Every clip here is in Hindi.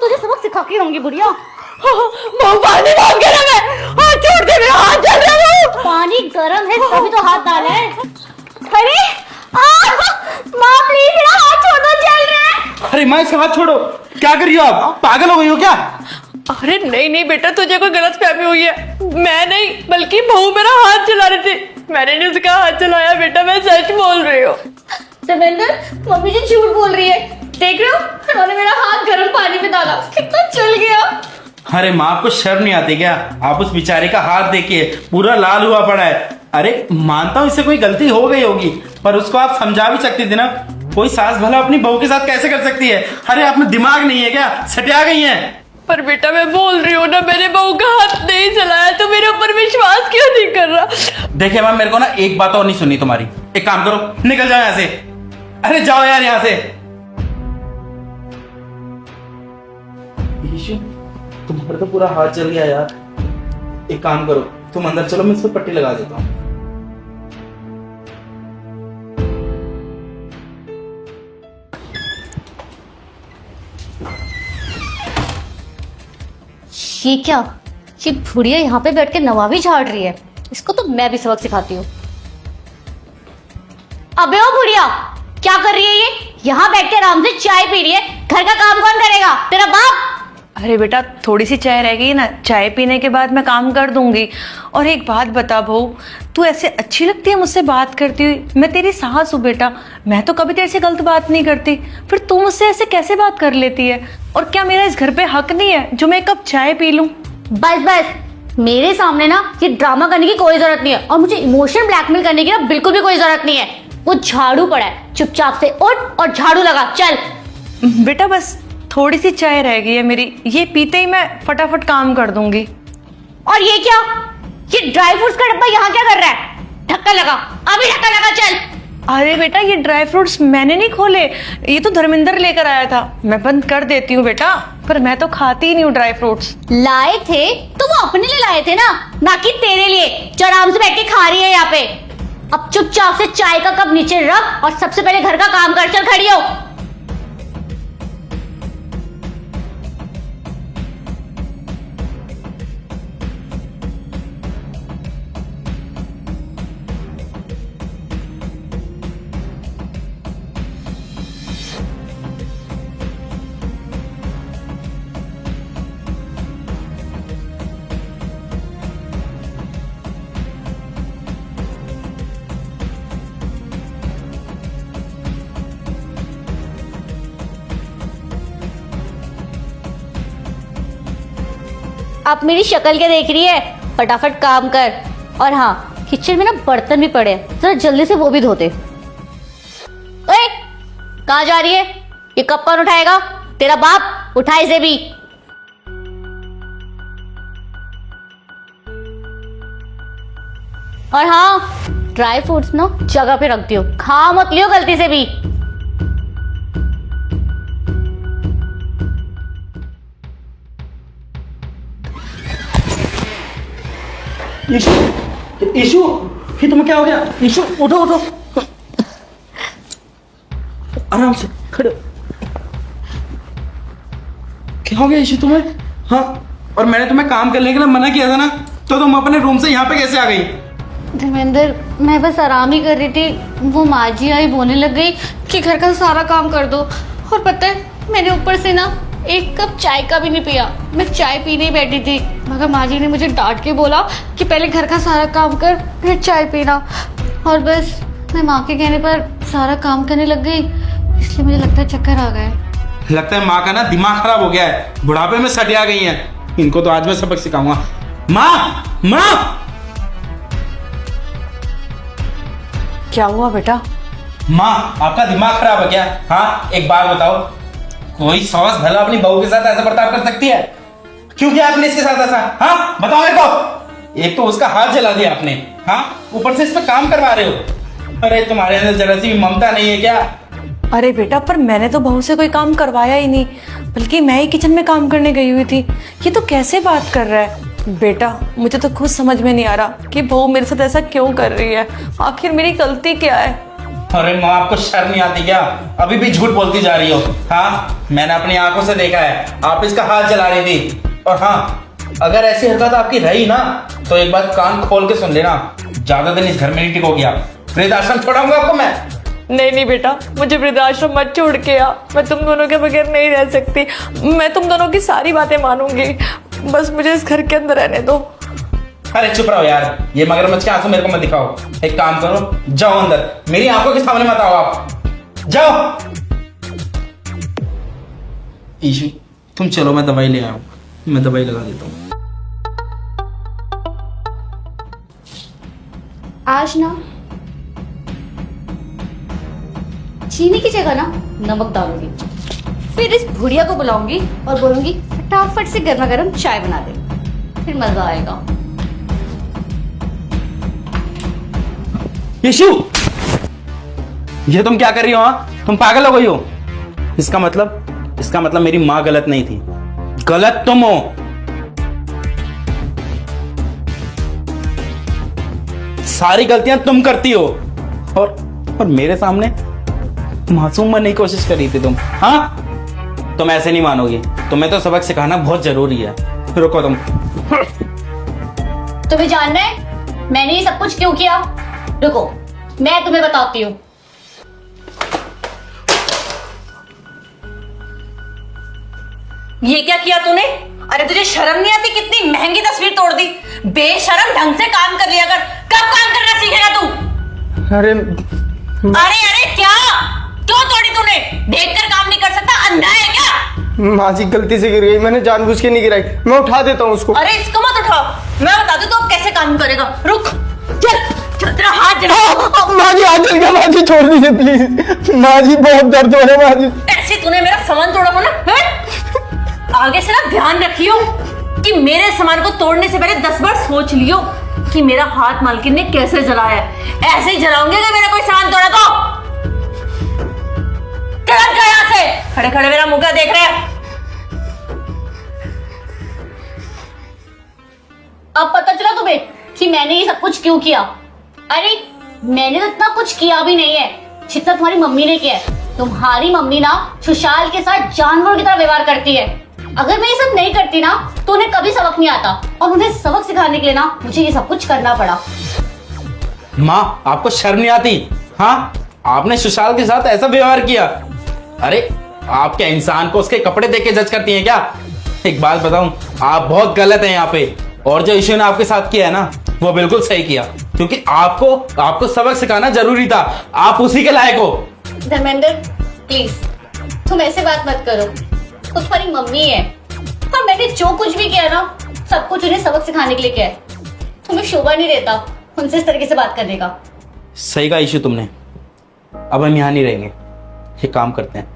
तुझे सबक सिखा के रहूंगी बुढ़िया। बहू पानी मांग के ना, मैं हाथ छोड़ दे, मेरा हाथ जल रहा है। पानी गर्म है तभी तो हाथ डाला है। अरे माँ प्लीज मेरा हाथ छोड़ दो, जल रहा है। अरे माँ इसका हाथ छोड़ो, क्या कर रही हो आप? पागल हो गई हो क्या? अरे नहीं नहीं बेटा, तुझे कोई गलत फहमी हुई है। मैं नहीं बल्कि बहू मेरा हाथ जला रही थी, मैंने नहीं उसका हाथ जलाया बेटा, मैं सच बोल रही हूँ। देवेंद्र मम्मी जी झूठ बोल रही है, देख रहे हो उन्होंने मेरा हाथ गर्म पानी में डाला, कितना जल गया। अरे माँ आपको शर्म नहीं आती क्या? आप उस बेचारे का हाथ देखिए, पूरा लाल हुआ पड़ा है। अरे मानता हूँ इससे कोई गलती हो गई होगी, पर उसको आप समझा भी सकती थी ना। कोई सास भला अपनी बहू के साथ कैसे कर सकती है? अरे आप में दिमाग नहीं है क्या? सटिया गई है। पर बेटा मैं बोल रही हूँ ना, मैंने बहू का हाथ नहीं जलाया, तो मेरे ऊपर विश्वास क्यों नहीं कर रहा? देखिए मैम, मेरे को ना एक बात और नहीं सुननी तुम्हारी। एक काम करो, निकल जाओ यहाँ से। अरे जाओ यार यहाँ से। ईशु, तुम्हारा तो पूरा हाथ जल गया यार। एक काम करो, तुम अंदर चलो, मैं इस पर पट्टी लगा देता हूँ। ये क्या, ये बुढ़िया यहाँ पे बैठ के नवाबी झाड़ रही है, इसको तो मैं भी सबक सिखाती हूँ। अबे ओ बुढ़िया, क्या कर रही है ये? यहाँ बैठ के आराम से चाय पी रही है, घर का काम कौन करेगा? तेरा बाप। अरे बेटा थोड़ी सी चाय रह गई ना, चाय पीने के बाद मैं काम कर दूंगी। और एक बात बता बहू, तू ऐसे अच्छी लगती है मुझसे बात करती हुई? मैं तेरी सास हूँ बेटा, मैं तो कभी तेरे से गलत बात नहीं करती, फिर तू मुझसे ऐसे कैसे बात कर लेती है? और क्या मेरा इस घर पे हक नहीं है जो मैं एक कप चाय पी लूं? बस बस, मेरे सामने ना ये ड्रामा करने की कोई जरूरत नहीं है, और मुझे इमोशनल ब्लैकमेल करने की ना बिल्कुल भी कोई जरूरत नहीं है। वो झाड़ू पड़ा है, चुपचाप से उठ और झाड़ू लगा, चल। बेटा बस थोड़ी सी चाय रह गई है मेरी, ये पीते ही मैं फटाफट काम कर दूंगी। और ये क्या, ये ड्राई फ्रूट्स का डब्बा यहाँ क्या कर रहा है? ढक्कन लगा, अभी ढक्कन लगा, चल। अरे बेटा ये ड्राई फ्रूट्स मैंने नहीं खोले, ये तो धर्मेंद्र लेकर आया था, मैं बंद कर देती हूँ बेटा, पर मैं तो खाती ही नहीं हूँ ड्राई फ्रूट्स। लाए थे तो वो अपने लिए लाए थे ना कि तेरे लिए, जो आराम से बैठ के खा रही है यहाँ पे। अब चुपचाप से चाय का कप नीचे रख और सबसे पहले घर का काम कर, चल खड़ी हो। आप मेरी शक्ल क्या देख रही है? फटाफट काम कर। और हाँ, किचन में ना बर्तन भी पड़े हैं, जरा जल्दी से वो भी धोते। ओए, कहाँ जा रही है? ये कप कौन उठाएगा? तेरा बाप, उठा इसे भी। और हाँ, ड्राई फ्रूट्स ना जगह पे रख दियो, खा मत लियो गलती से भी। ईशु, ईशु, ये तुम्हें क्या हो गया? ईशु उठो उठो, आराम से खड़े। क्या हो गया ईशु तुम्हें? हाँ, और मैंने तुम्हें काम करने के लिए मना किया था ना, तो तुम अपने रूम से यहाँ पे कैसे आ गई? धर्मेंद्र, मैं बस आराम ही कर रही थी, वो माँ जी आई बोलने लग गई कि घर का सारा काम कर दो। और पता है, मैंने ऊपर से ना एक कप चाय का भी नहीं पिया, मैं चाय पीने ही बैठी थी, मगर माँ जी ने मुझे डांट के बोला कि पहले घर का सारा काम कर फिर चाय पीना। और बस मैं माँ के कहने पर सारा काम करने लग गई, इसलिए मुझे लगता है चक्कर आ गए। लगता है माँ का ना दिमाग खराब हो गया है, बुढ़ापे में सटिया गई हैं। इनको तो आज मैं सबक सिखाऊंगा। माँ, माँ, क्या हुआ बेटा? माँ आपका दिमाग खराब है क्या? हाँ, एक बात बताओ, कोई सास भला अपनी बहू के साथ ऐसा बर्ताव कर सकती है? क्यों किया आपने इसके साथ ऐसा? हाँ बताओ मेरे को। एक तो उसका हाथ जला दिया आपने, हाँ, ऊपर से इस पे काम करवा रहे हो। अरे तुम्हारे अंदर जरा सी भी ममता नहीं है क्या? अरे बेटा, पर मैंने तो बहू से कोई काम करवाया ही नहीं, बल्कि मैं ही किचन में काम करने गई हुई थी। ये तो कैसे बात कर रहा है बेटा? मुझे तो खुद समझ में नहीं आ रहा कि बहू मेरे साथ ऐसा क्यों कर रही है, आखिर मेरी गलती क्या है? अरे माँ, आपको शर्म नहीं आती क्या? अभी भी झूठ बोलती जा रही हो। हाँ, मैंने अपनी आंखों से देखा है, आप इसका हाथ जला रही थी। और हाँ, अगर ऐसी हरकत आपकी रही ना, तो एक बात कान खोल के सुन लेना, ज्यादा दिन इस घर में नहीं टिकोगी आप। वृद्धाश्रम छोड़ाऊंगा आपको मैं। नहीं बेटा, मुझे वृद्धाश्रम मत छोड़ के आ। मैं तुम दोनों के बगैर नहीं रह सकती। मैं तुम दोनों की सारी बातें मानूंगी, बस मुझे इस घर के अंदर रहने दो। अरे चुप रहो यार, ये मगरमच्छ के आंसू मेरे को मत दिखाओ। एक काम करो, जाओ अंदर, मेरी आंखों के सामने मत आओ आप, जाओ। ईशु, तुम चलो, मैं दवाई ले आया हूँ, मैं दवाई लगा देता हूँ। आज ना चीनी की जगह ना नमक डालूंगी, फिर इस बुढ़िया को बुलाऊंगी और बोलूंगी फटाफट से गर्मा गर्म चाय बना दे, फिर मजा आएगा। यीशु, ये तुम क्या कर रही हो? हाँ, तुम पागल हो गई हो? इसका मतलब मेरी माँ गलत नहीं थी, गलत तुम हो। सारी गलतियां तुम करती हो, और मेरे सामने मासूम बनने की कोशिश कर रही थी तुम। हाँ, तुम ऐसे नहीं मानोगी, तुम्हें तो सबक सिखाना बहुत जरूरी है। रुको तुम। तुम्हें जानना है मैंने ये सब कुछ क्यों किया? रुको, मैं तुम्हें बताती हूँ। ये क्या किया तूने? अरे तुझे शर्म नहीं आती? कितनी महंगी तस्वीर तोड़ दी। बेशरम, ढंग से काम कर लिया कर। कब काम करना सीखेगा तू? अरे अरे क्या क्यों तोड़ी तूने? देखकर काम नहीं कर सकता? अंधा है क्या? माँ जी गलती से गिर गई, मैंने जानबूझ के नहीं गिराई, मैं उठा देता हूँ उसको। अरे इसको मत उठाओ, मैं बता दूं तो अब कैसे काम करेगा। रुक, चल चल, तेरा हाथ जला। माँ जी हाथ जल गया, माँ जी छोड़ दीजिए प्लीज। माँ जी बहुत दर्द हो रहा है माँ जी। ऐसे तूने मेरा सामान तोड़ा हो ना, है? आगे से ना ध्यान रखियो कि मेरे सामान को तोड़ने से पहले 10 बार सोच लियो कि मेरा हाथ मालकिन ने कैसे जलाया है। ऐसे ही जलाऊंगे अगर मेरा कोई सामान तोड़ा तो। चल जा यहाँ से, खड़े खड़े मेरा मुंह क्या देख रहे हैं? अब पता चला तुम्हें कि मैंने ये सब कुछ क्यों किया? अरे मैंने तो इतना कुछ किया भी नहीं है जितना तुम्हारी मम्मी ने किया है। तुम्हारी मम्मी ना सुशाल के साथ जानवर की तरह व्यवहार करती है। अगर मैं ये सब नहीं करती ना तो उन्हें कभी सबक नहीं आता, और उन्हें सबक सिखाने के लिए ना मुझे ये सब कुछ करना पड़ा। माँ, आपको शर्म नहीं आती? हाँ, आपने सुशाल के साथ ऐसा व्यवहार किया। अरे आप क्या इंसान को उसके कपड़े देख के जज करती हैं क्या? एक बात बताऊं, आप बहुत गलत हैं यहाँ पे। और जो ईशु ने आपके साथ किया है ना, वो बिल्कुल सही किया, क्योंकि आपको सबक सिखाना जरूरी था। आप उसी के लायक हो। धर्मेंद्र प्लीज तुम ऐसे बात मत करो, वो तुम्हारी मम्मी है, और मैंने जो कुछ भी किया ना सब कुछ उन्हें सबक सिखाने के लिए किया है। तुम्हें शोभा नहीं देता उनसे इस तरीके से बात करने का। सही कहा ईशु तुमने। अब हम यहाँ नहीं रहेंगे, ये काम करते हैं,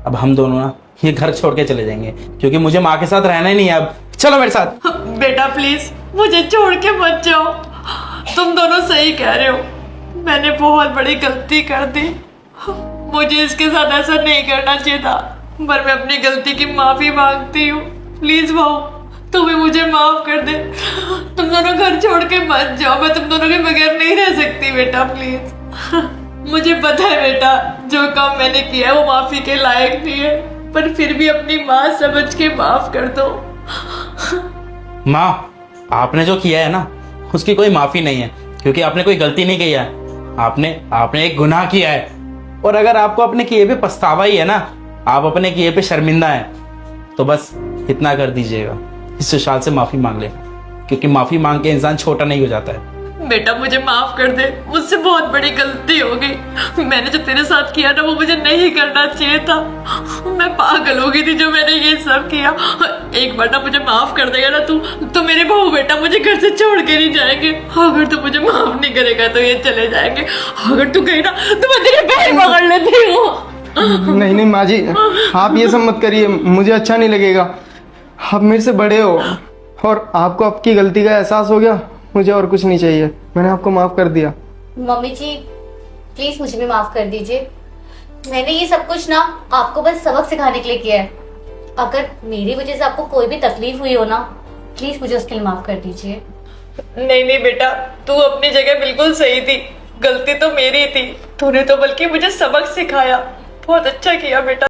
अब हम दोनों ना ये घर छोड़ के चले जाएंगे, क्योंकि मुझे माँ के साथ रहना ही नहीं है। अब चलो मेरे साथ। बेटा प्लीज मुझे छोड़ के मत जाओ। तुम दोनों सही कह रहे हो, मैंने बहुत बड़ी गलती कर दी। मुझे इसके साथ ऐसा नहीं करना चाहिए था, पर मैं अपनी गलती की माफी मांगती हूँ। प्लीज भाऊ, तू भी मुझे माफ कर दे। तुम दोनों घर छोड़ के मत जाओ, मैं तुम दोनों के बगैर नहीं रह सकती बेटा, प्लीज। मुझे पता है बेटा, जो काम मैंने किया है वो माफी के लायक नहीं है, पर फिर भी अपनी माँ समझ के माफ कर दो। माँ, आपने जो किया है ना उसकी कोई माफी नहीं है, क्योंकि आपने कोई गलती नहीं की है। आपने एक गुनाह किया है, और अगर आपको अपने किए पे पछतावा ही है ना, आप अपने किए पे शर्मिंदा हैं, तो बस इतना कर दीजिएगा, इस सुशाल से माफी मांग लेना, क्योंकि माफी मांग के इंसान छोटा नहीं हो जाता है। बेटा मुझे माफ कर दे, मुझसे बहुत बड़ी गलती हो गई। मैंने जो तेरे साथ किया ना वो मुझे नहीं करना चाहिए था। मैं पागल हो गई थी जो मैंने ये सब किया। एक बार ना मुझे माफ कर देगा ना तू, तो मेरे बहू बेटा मुझे घर से छोड़ के नहीं जाएंगे। अगर तू मुझे माफ नहीं करेगा तो ये चले जाएंगे। अगर तू कहीं ना तो मैं तेरे पैर पकड़ लेती हूँ। नहीं माँ जी, आप ये सब मत करिए, मुझे अच्छा नहीं लगेगा। आप मेरे से बड़े हो, और आपको आपकी गलती का एहसास हो गया, मुझे और कुछ नहीं चाहिए। मैंने आपको माफ कर दिया। मम्मी जी प्लीज मुझे भी माफ कर दीजिए। मैंने ये सब कुछ ना आपको बस सबक सिखाने के लिए किया है। अगर मेरी वजह से आपको कोई भी तकलीफ हुई हो ना, प्लीज मुझे उसके लिए माफ कर दीजिए। नहीं बेटा, तू अपनी जगह बिल्कुल सही थी। गलती तो मेरी थी, तूने तो बल्कि मुझे सबक सिखाया। बहुत अच्छा किया बेटा।